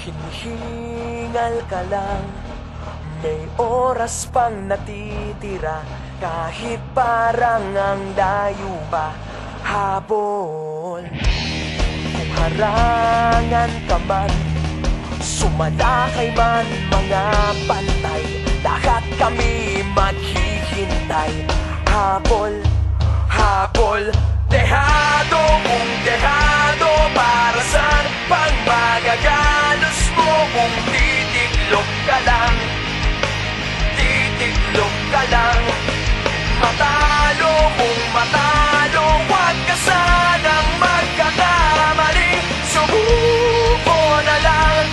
Hinihingal ka lang, may oras pang natitira, kahit parang ang layo pa, habol. Kung harangan ka man, sumalakay man mga pantay, lahat kami maghihintay. Habol, habol, dehado kung dehado, para saan pang magagalos mo kung titiklop ka lang, titiklop ka lang. Matalo kung matalo, wag ka sanang magkakamali, subuko na lang.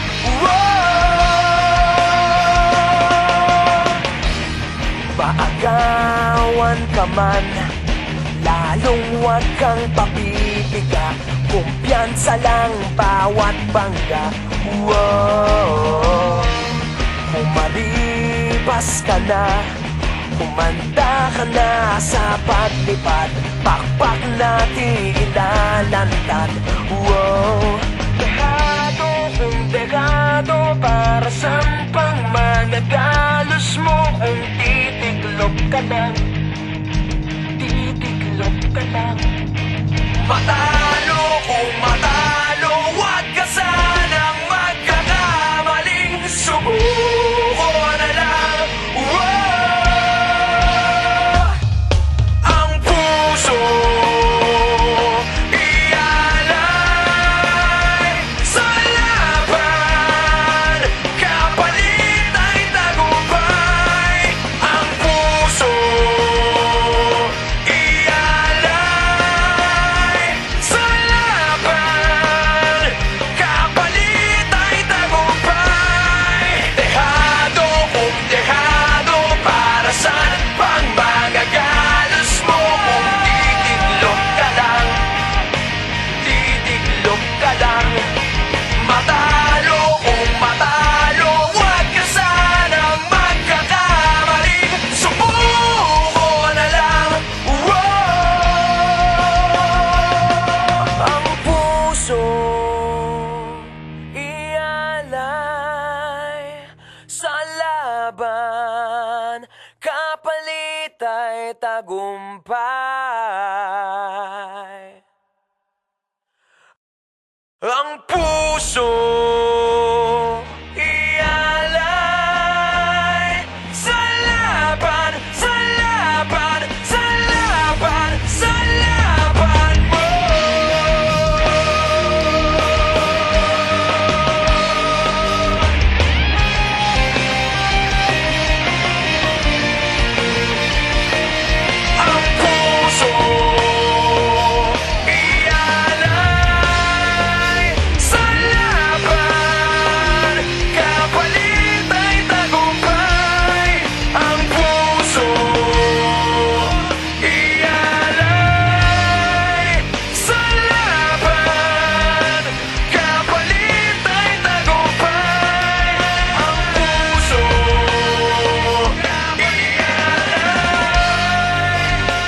Maagawan ka man, lalong wag kang papipiga, kumpiyansa lang bawat bangga. Kung maribas ka na, kumanda ka na sa paglipad, pakpak natin ilalantad. Dehado kung dehado, para saan pang magagalos mo kung titiklop ka lang, titiklop ka lang. Matalo kung matalo, wag ka sanang magkakamaling, subuko na lang. Ang puso ialay sa laban, kapalit ay tagumpay. Ang puso ialay sa laban, kapalit ay tagumpay. Dehado kung dehado, para saan pang magagalos mo kung titiklop ka lang, titiklop ka lang. Matalo kung matalo, wag ka sanang magkakamali, subuko na lang. Ang puso ialay sa laban, kapalit ay tagumpay. Ang puso ialay sa laban, sa laban, sa laban, sa laban mo. Ang puso ialay sa laban, kapalit ay tagumpay. Ang puso ialay sa laban, kapalit ay tagumpay. Ang puso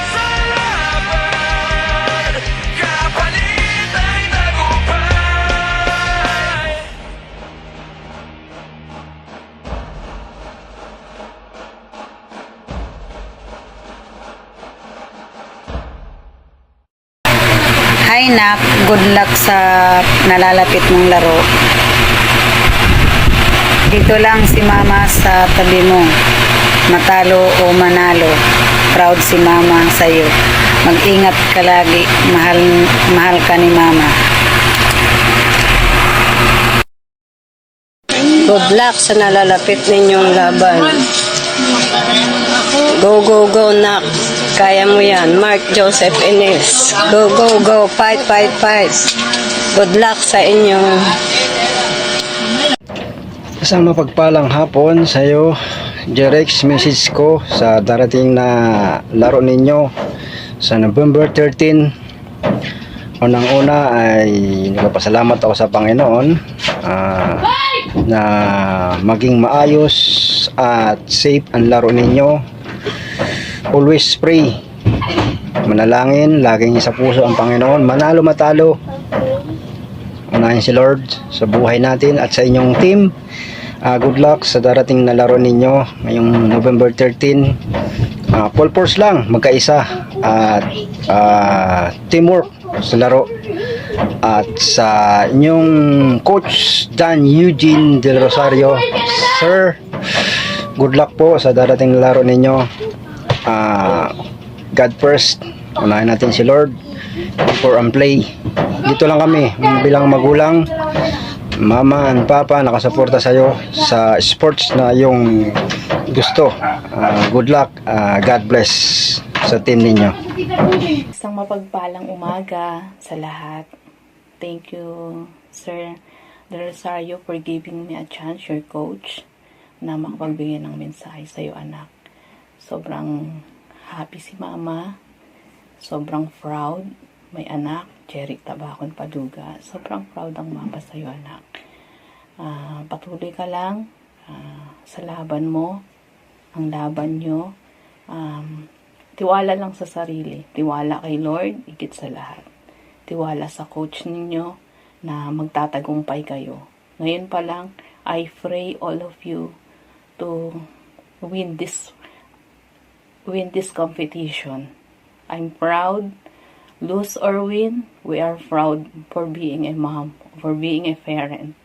sa laban, kapalit ay tagumpay. Hi Nak, good luck sa nalalapit mong laro. Dito lang si Mama sa tabi mo. Matalo o manalo, proud si Mama sa'yo. Mag-ingat ka lagi, mahal ka ni Mama. Good luck sa nalalapit ninyong laban. Go, go, go, Nak. Kaya mo yan. Mark Joseph Enes. Go, go, go. Fight, fight, fight. Good luck sa inyo. Isang mapagpalang hapon sa iyo, Jerex. Message ko sa darating na laro ninyo sa November 13. Unang-una ay nagpapasalamat ako sa Panginoon na maging maayos at safe ang laro ninyo. Always pray, manalangin, laging sa puso ang Panginoon, manalo matalo. Unahin si Lord sa buhay natin at sa inyong team. Good luck sa darating na laro ninyo ngayong November 13. Full force lang, magkaisa at teamwork sa laro. At sa inyong coach Dan Eugene Del Rosario, sir, good luck po sa darating na laro ninyo. God first, unahin natin si Lord before ang play. Dito lang kami bilang magulang, mama and papa, nakasuporta sa'yo sa sports na yung gusto. Good luck, God bless sa team ninyo. Isang mapagpalang umaga sa lahat. Thank you, Sir Del Rosario, for giving me a chance, your coach, na makapagbigay ng mensahe sa iyo, anak. Sobrang happy si Mama. Sobrang proud. May anak, Jeric Tabacon Paduga. Sobrang proud ang Mama sa iyo, anak. Patuloy ka lang sa laban mo. Ang laban nyo. Tiwala lang sa sarili. Tiwala kay Lord, higit sa lahat. Tiwala sa coach ninyo na magtatagumpay kayo. Ngayon pa lang, I pray all of you to win this competition. I'm proud. Lose or win, we are proud for being a mom, for being a parent.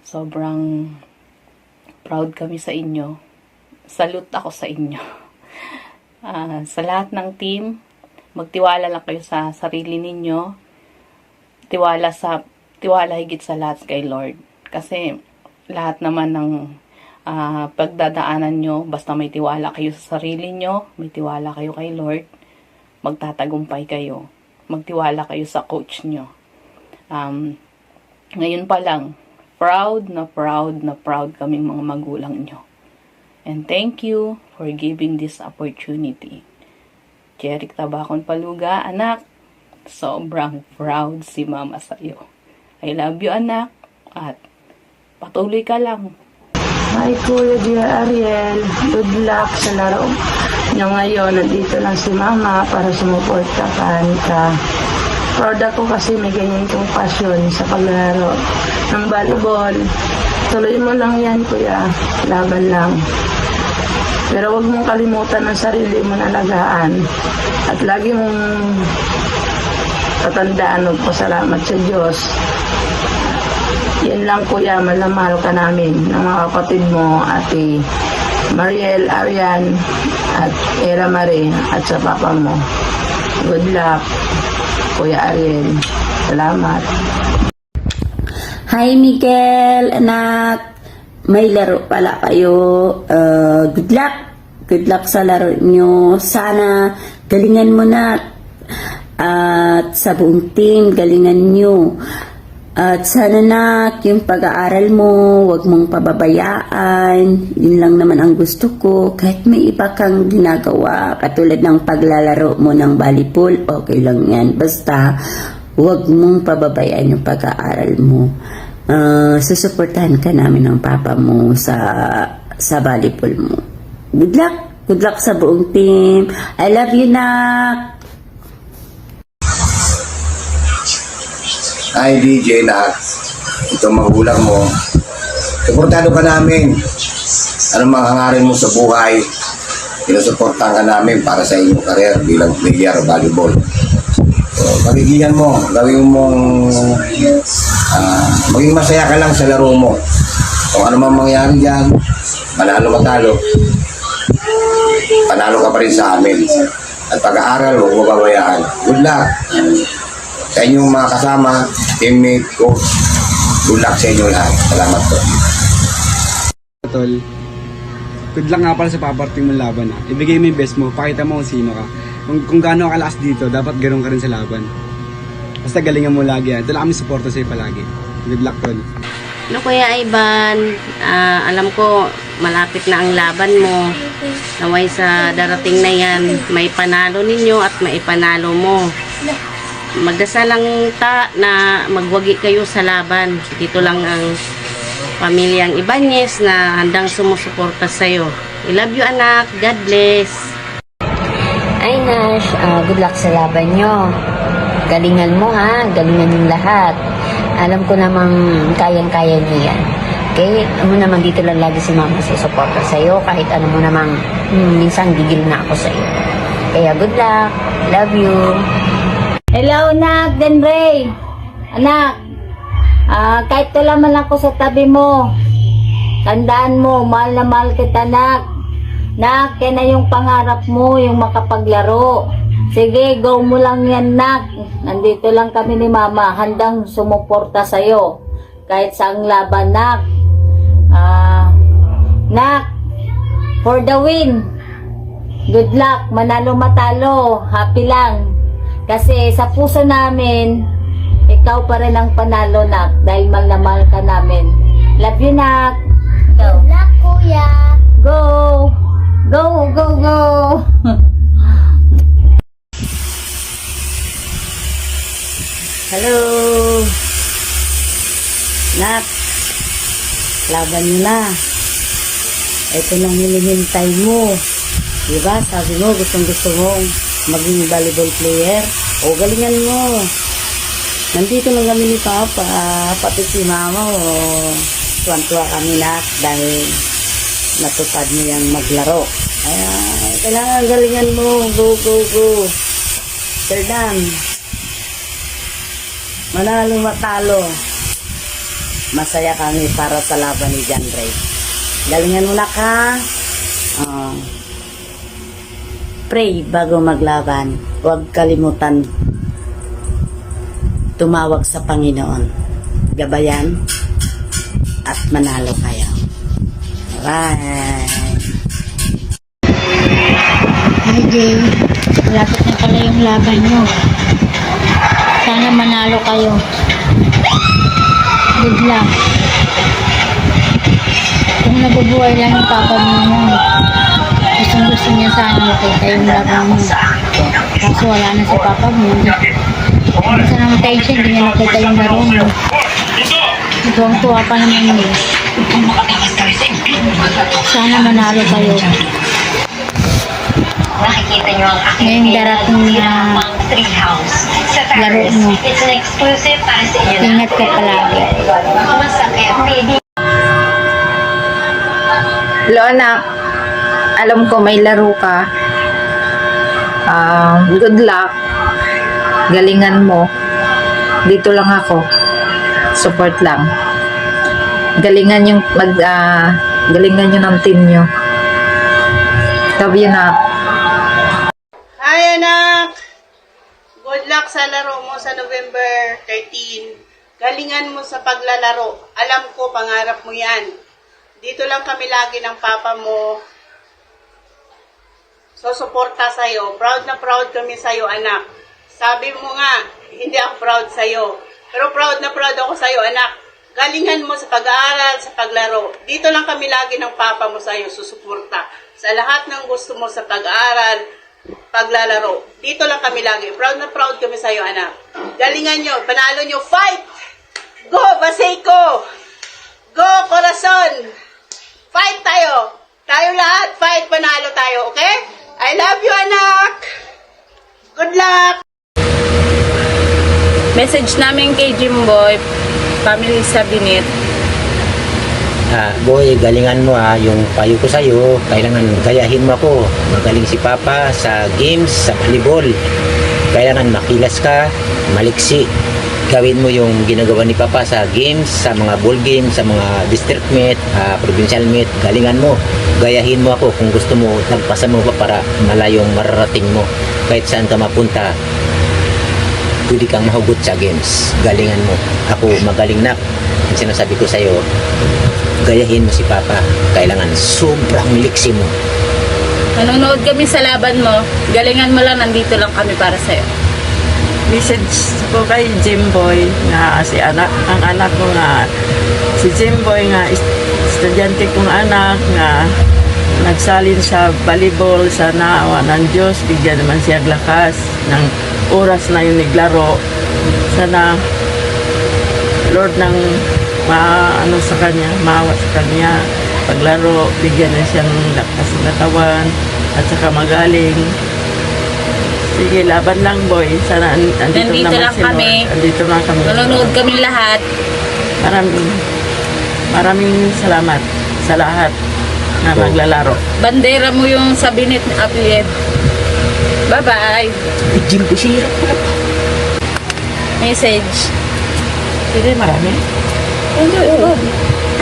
Sobrang proud kami sa inyo. Salute ako sa inyo. Sa lahat ng team, magtiwala lang kayo sa sarili ninyo. Tiwala higit sa lahat kay Lord. Kasi lahat naman ng pagdadaanan nyo, basta may tiwala kayo sa sarili nyo, may tiwala kayo kay Lord, magtatagumpay kayo. Magtiwala kayo sa coach nyo. Ngayon pa lang, proud na proud kaming mga magulang nyo. And thank you for giving this opportunity. Jeric Tabacon Paluga, anak, sobrang proud si Mama sa iyo. I love you, anak, at patuloy ka lang. Hi, Kuya Dear Ariel. Good luck sa laro nyo ngayon. Nandito lang si Mama para sumuportahan ka. Proud ako kasi may ganyan kong passion sa paglalaro ng volleyball. Tuloy mo lang yan, Kuya. Laban lang. Pero huwag mong kalimutan ang sarili mo na alagaan. At lagi mong tatandaan, magpasalamat sa Diyos. Yan lang, Kuya, mahal ka namin ng mga kapatid mo, Ate Mariel, Arian, at Era Marie, at sa papa mo. Good luck, Kuya Ariel. Salamat. Hi, Miguel, anak. May laro pala kayo. Good luck. Good luck sa laro nyo. Sana galingan mo na. At sa buong team, galingan nyo. At sana na yung pag-aaral mo, wag mong pababayaan. Yun lang naman ang gusto ko. Kahit may iba kang ginagawa, katulad ng paglalaro mo ng volleyball, okay lang yan. Basta, wag mong pababayaan yung pag-aaral mo. Susuportahan ka namin ng papa mo sa volleyball mo. Good luck! Good luck sa buong team. I love you, Nak! Hi DJ na itong magulang mo, suportado ka namin. Anong mga hangarin mo sa buhay, sinusuportahan ka namin para sa inyong career bilang player volleyball. So, pagigihan mo, gawin mong maging masaya ka lang sa laro mo. Kung ano man mangyari dyan, manalo matalo, panalo ka pa rin sa amin. At pag-aaral, huwag mo babayaan. Good luck sa inyong mga kasama, teammate ko. Good luck sa inyo lahat. Salamat po. Tol, good luck nga pala sa paparting mong laban. Ibigay mo yung best mo, pakita mo kung sino ka. Kung gaano ka kalakas dito, dapat ganoon ka rin sa laban. Basta galingan mo lagi. Ito lang kami suporta sa'yo palagi. Good luck, Tol. Ano, Kuya Ivan, alam ko malapit na ang laban mo. Naway sa darating na yan, may panalo ninyo at may panalo mo. Magdasal lang na magwagi kayo sa laban. Dito lang ang pamilyang Ibanez na handang sumusuporta sa'yo. I love you, anak. God bless. Ay, Nash, good luck sa laban nyo. Galingan mo, ha? Galingan yung lahat. Alam ko namang kayang-kaya niya yan. Okay, mo naman dito lang lagi si mama sa suporta sa'yo. Kahit ano mo namang minsan gigil na ako sa'yo. Kaya good luck. Love you. Hello, Nak, Denray. Anak, kahit wala man ako sa tabi mo, tandaan mo, mahal na mahal kita, Nak. Nak, yan na yung pangarap mo, yung makapaglaro. Sige, go mo lang yan, Nak. Nandito lang kami ni Mama, handang sumuporta sa'yo. Kahit saang laban, Nak. Nak, for the win. Good luck, manalo matalo, happy lang. Kasi sa puso namin, ikaw pa rin ang panalo, Nak. Dahil mahal na mahal ka namin. Love you, Nak. Go. Good luck, kuya. Go! Go, go, go! Hello! Nak, laban mo na. Ito nang hinihintay mo. Diba? Sabi mo, gusto mo maging volleyball player. O, galingan mo. Nandito lang kami ni Papa, pati si Mama. Tuwan-tuwa kami, Nak, dahil natupad mo yung maglaro. Kaya, kailangan galingan mo. Go, go, go. Sir Dan, manalo matalo. Masaya kami para sa laban ni John Ray. Galingan mo na ka. Pray bago maglaban. Huwag kalimutan tumawag sa Panginoon. Gabayan at manalo kayo. Bye! Hi Jay, malapit na pala yung laban nyo. Sana manalo kayo. Good luck. Kung nabubuhay lang yung papa mo, gusto niya sana makita yung laban mo. Kaso wala na si papa mo. Minsan namatay siya, hindi niya nakita yung laro mo. Tuwang-tuwa pa naman yun. Sana manalo kayo. Nakikita nyo ang aking Ngayong darating na laro mo. It's an exclusive para sa inyo. Ingat ka palagi. Masakit. Hello anak, alam ko may laro ka. Good luck. Galingan mo. Dito lang ako. Support lang. Galingan yung galingan yung ng team nyo. Love you, nak. Hi, anak! Good luck sa laro mo sa November 13. Galingan mo sa paglalaro. Alam ko, pangarap mo yan. Dito lang kami lagi ng papa mo. Susuporta sa'yo. Proud na proud kami sa'yo, anak. Sabi mo nga, hindi ako proud sa'yo. Pero proud na proud ako sa'yo, anak. Galingan mo sa pag-aaral, sa paglaro. Dito lang kami lagi ng papa mo sa'yo, susuporta. Sa lahat ng gusto mo sa pag-aaral, paglalaro. Dito lang kami lagi. Proud na proud kami sa'yo, anak. Galingan nyo, panalo nyo, fight! Go, Baseco! Go, Corazon! Fight tayo! Tayo lahat, fight, panalo tayo, okay? I love you, anak! Good luck! Message namin kay Jimboy, family sa Binit. Boy, galingan mo yung payo ko sa'yo, kailangan gayahin mo ako. Magaling si Papa sa games, sa volleyball. Kailangan makilas ka, maliksi. Gawin mo yung ginagawa ni Papa sa games, sa mga ball games, sa mga district meet, provincial meet. Galingan mo, gayahin mo ako kung gusto mo, nagpasan mo pa para malayong mararating mo. Kahit saan ka mapunta, pwede kang mahugot sa games. Galingan mo. Ako magaling na. Ang sinasabi ko sa'yo, gayahin mo si Papa. Kailangan sobrang liksi mo. Nanonood kami sa laban mo, galingan mo lang, nandito lang kami para sa'yo. Message ko kay Jimboy nga si anak, ang anak ko nga si Jimboy nga estudyante kong anak nga nagsalin sa volleyball. Sana awa ng Diyos, bigyan naman siya lakas ng oras na yung naglaro. Sana Lord ng maano sa kanya, maawa sa kanya paglaro, bigyan na siyang lakas ng katawan at saka magaling. Sige, laban lang, boy. Sana andito Nandito naman lang si kami. Lord. Andito lang kami. Nanonood kami lahat. Maraming salamat sa lahat na maglalaro. Bandera mo yung sa binit ni Apied. Bye-bye. Message. Sige, marami.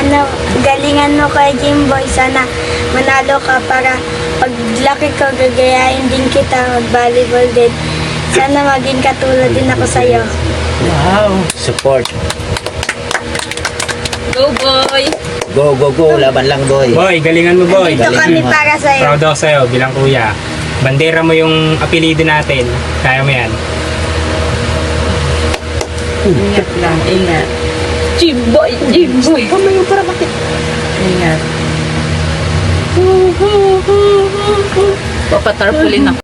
Ano, galingan mo kay Jimboy. Sana manalo ka para paglaki ko, gagayahin din kita mag-volleyball din. Sana maging katulad din ako sa'yo. Wow. Support. Go, boy. Go, go, go. Laban lang, boy. Boy, galingan mo, boy. Dito kami para sa'yo. Proud ako sa'yo bilang kuya. Bandera mo yung apelido natin. Kaya mo yan. Ingat lang, ingat. Jimboy, Jimboy. Kamayo para bakit? Ingat. Papatarpulin ako.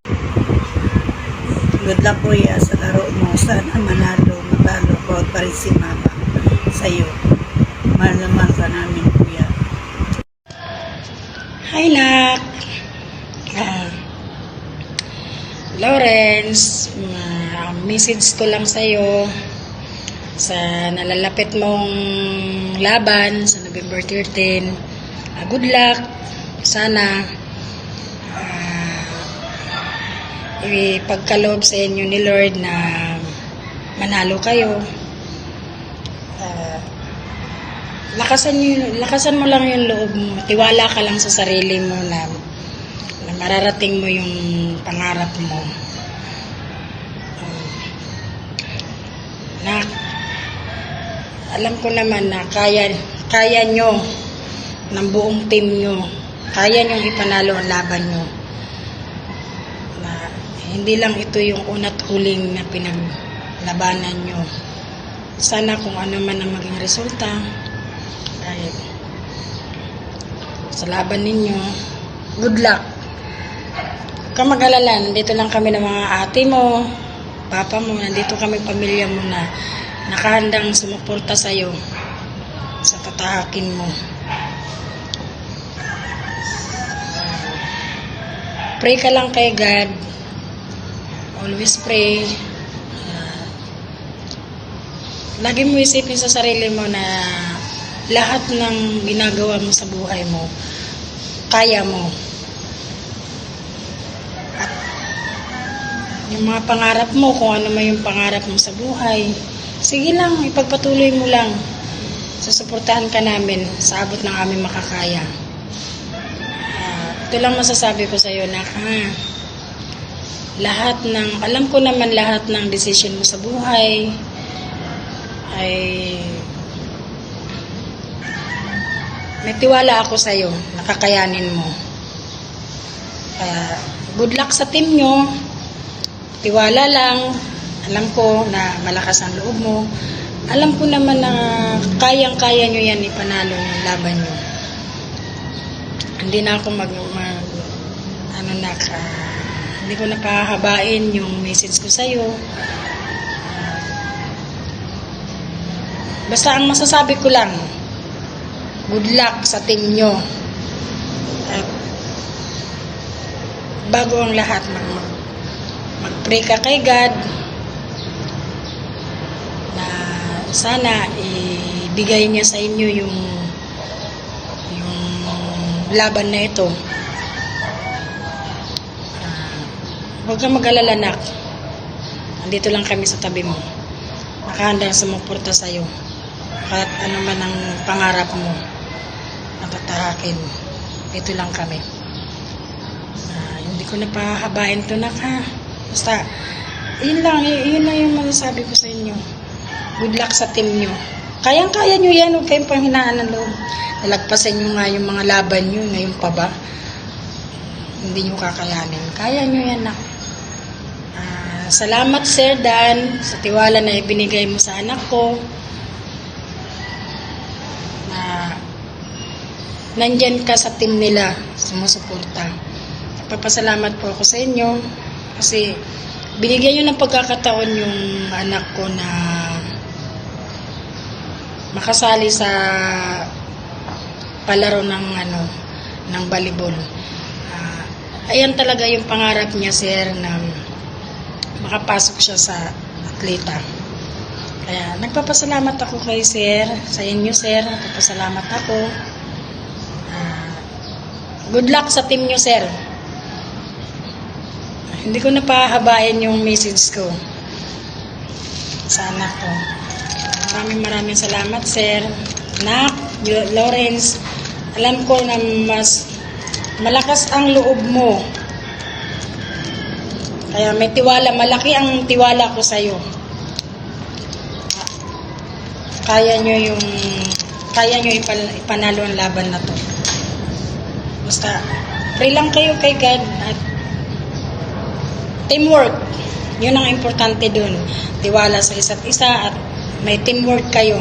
Good luck kuya sa laro mo. Sana manalo, matalo, proud pa rin si mama sa'yo. Mahal naman ka namin kuya. Hi Nak! Lawrence, message ko lang sa'yo sa nalalapit mong laban sa November 13. Good luck. Sana ipagkaloob sa inyo ni Lord na manalo kayo. Lakasan mo lang yung loob mo. Tiwala ka lang sa sarili mo na mararating mo yung pangarap mo. Alam ko naman na kaya nyo ng buong team nyo. Kaya nyo ipanalo ang laban nyo. Na hindi lang ito yung una't huling na pinaglabanan nyo. Sana kung ano man ang maging resulta, kahit sa laban ninyo, good luck. Huwag kang mag-alala, nandito lang kami ng mga ate mo, papa mo, nandito kami pamilya mo na nakahandang sumuporta sa'yo sa tatahakin mo. Pray ka lang kay God. Always pray. Lagi mo isipin sa sarili mo na lahat ng ginagawa mo sa buhay mo, kaya mo. At yung mga pangarap mo, kung ano man yung pangarap mo sa buhay, sige lang, ipagpatuloy mo lang. Susuportahan ka namin sa abot ng aming makakaya. Ito lang masasabi ko sa iyo na alam ko naman lahat ng decision mo sa buhay ay may tiwala ako sa iyo, nakakayanin mo. Kaya good luck sa team nyo. Tiwala lang. Alam ko na malakas ang loob mo. Alam ko naman na kayang-kaya nyo yan ipanalo yung laban nyo. Hindi na ako hindi ko napahabain yung message ko sa'yo. Basta ang masasabi ko lang, good luck sa team nyo. At bago ang lahat, mag-pray ka kay God na sana ibigay niya sa inyo yung laban na ito. Huwag kang mag-alala, Nak. Nandito lang kami sa tabi mo. Nakahandang sumuporta sa'yo. Kahit ano man ang pangarap mo na tatahakin, dito lang kami. Hindi ko na pahabain to, Nak, ha? Basta, yun lang yung masasabi ko sa inyo. Good luck sa team nyo. Kayang-kaya nyo yan, huwag kayong panghinaan ng loob. Nalagpasan nyo nga yung mga laban nyo, ngayon pa ba? Hindi nyo kakayanin. Kaya nyo yan, Nak. Salamat, Sir Dan, sa tiwala na ibinigay mo sa anak ko. Na nandyan ka sa team nila, sumusuporta. Papasalamat po ako sa inyo kasi binigyan nyo ng pagkakataon yung anak ko na makasali sa palaro ng volleyball. Ayan talaga yung pangarap niya, Sir, na makapasok siya sa atleta. Kaya nagpapasalamat ako kay Sir, sa inyo Sir, nagpapasalamat ako. Good luck sa team nyo Sir. Hindi ko na pahabain yung message ko sa anak ko. Maraming salamat Sir. Nak, Lawrence, alam ko na mas malakas ang loob mo. Kaya may tiwala, malaki ang tiwala ko sa'yo. Kaya nyo ipanalo ang laban na to. Basta, pray lang kayo kay God at teamwork. Yun ang importante dun. Tiwala sa isa't isa at may teamwork kayo.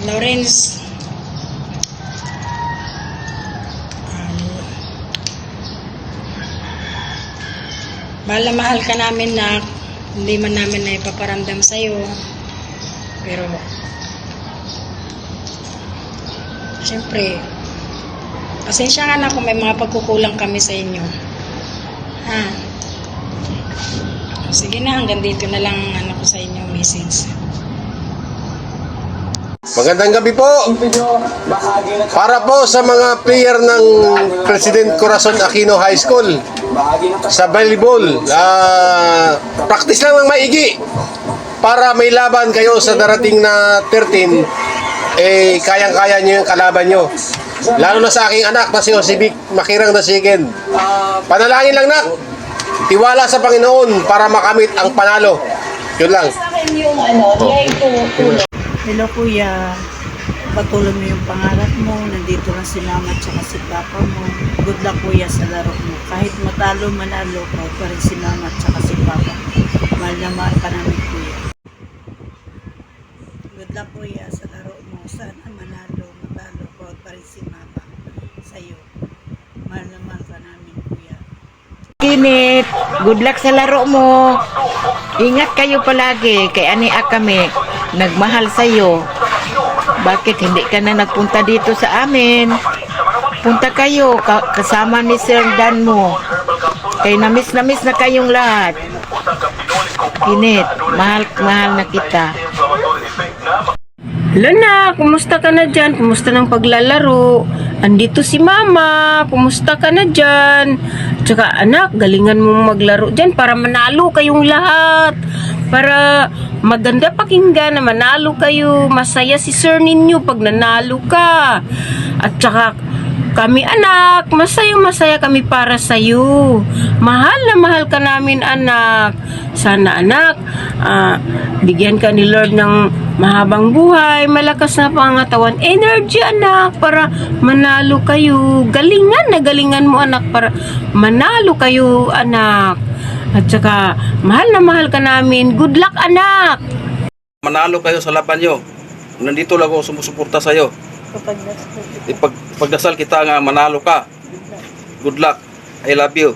Lawrence, mahal na mahal ka namin na hindi man namin na ipaparamdam sa'yo. Pero, siyempre, pasensya nga na kung may mga pagkukulang kami sa inyo. Ha? Sige na, hanggang dito na lang ano ko sa inyo message. Magandang gabi po. Para po sa mga player ng President Corazon Aquino High School sa volleyball, practice lang ng maigi para may laban kayo sa darating na 13. Kayang-kaya nyo yung kalaban nyo. Lalo na sa aking anak na si Jose Vic Makirang Dasigen. Panalangin lang nak. Tiwala sa Panginoon para makamit ang panalo. Yun lang. Hello Kuya, patuloy mo yung pangarap mo, nandito lang si Mama at saka si Papa mo. Good luck Kuya sa laro mo. Kahit matalo, manalo, proud pa rin si Mama at saka si Papa. Mahal na mahal ka namin Kuya. Good luck Kuya sa laro mo. Sana manalo, matalo, proud pa rin si Mama sa'yo. Mahal na mahal ka namin Kuya. Kinit, good luck sa laro mo. Ingat kayo palagi, kay Ania kami nagmahal sa'yo. Bakit hindi ka na nagpunta dito sa amin? Punta kayo, kasama ni Sir Dan mo. Kay na-miss na kayong lahat. Kinit, mahal na kita. Hello na, kumusta ka na dyan? Kumusta ng paglalaro? Andito si Mama, kumusta ka na dyan? Tsaka anak, galingan mong maglaro dyan para manalo kayong lahat. Para maganda pakinggan na manalo kayo. Masaya si Sir ninyo pag nanalo ka. At tsaka kami anak, masaya kami para sa'yo. Mahal na mahal ka namin anak. Sana anak, bigyan ka ni Lord ng mahabang buhay, malakas na pangatawan, energy anak para manalo kayo. Galingan mo anak para manalo kayo anak. At saka mahal na mahal ka namin. Good luck anak. Manalo kayo sa laban nyo. Nandito lang ako sumusuporta sa iyo. Pagdasal kita nga manalo ka. Good luck. I love you.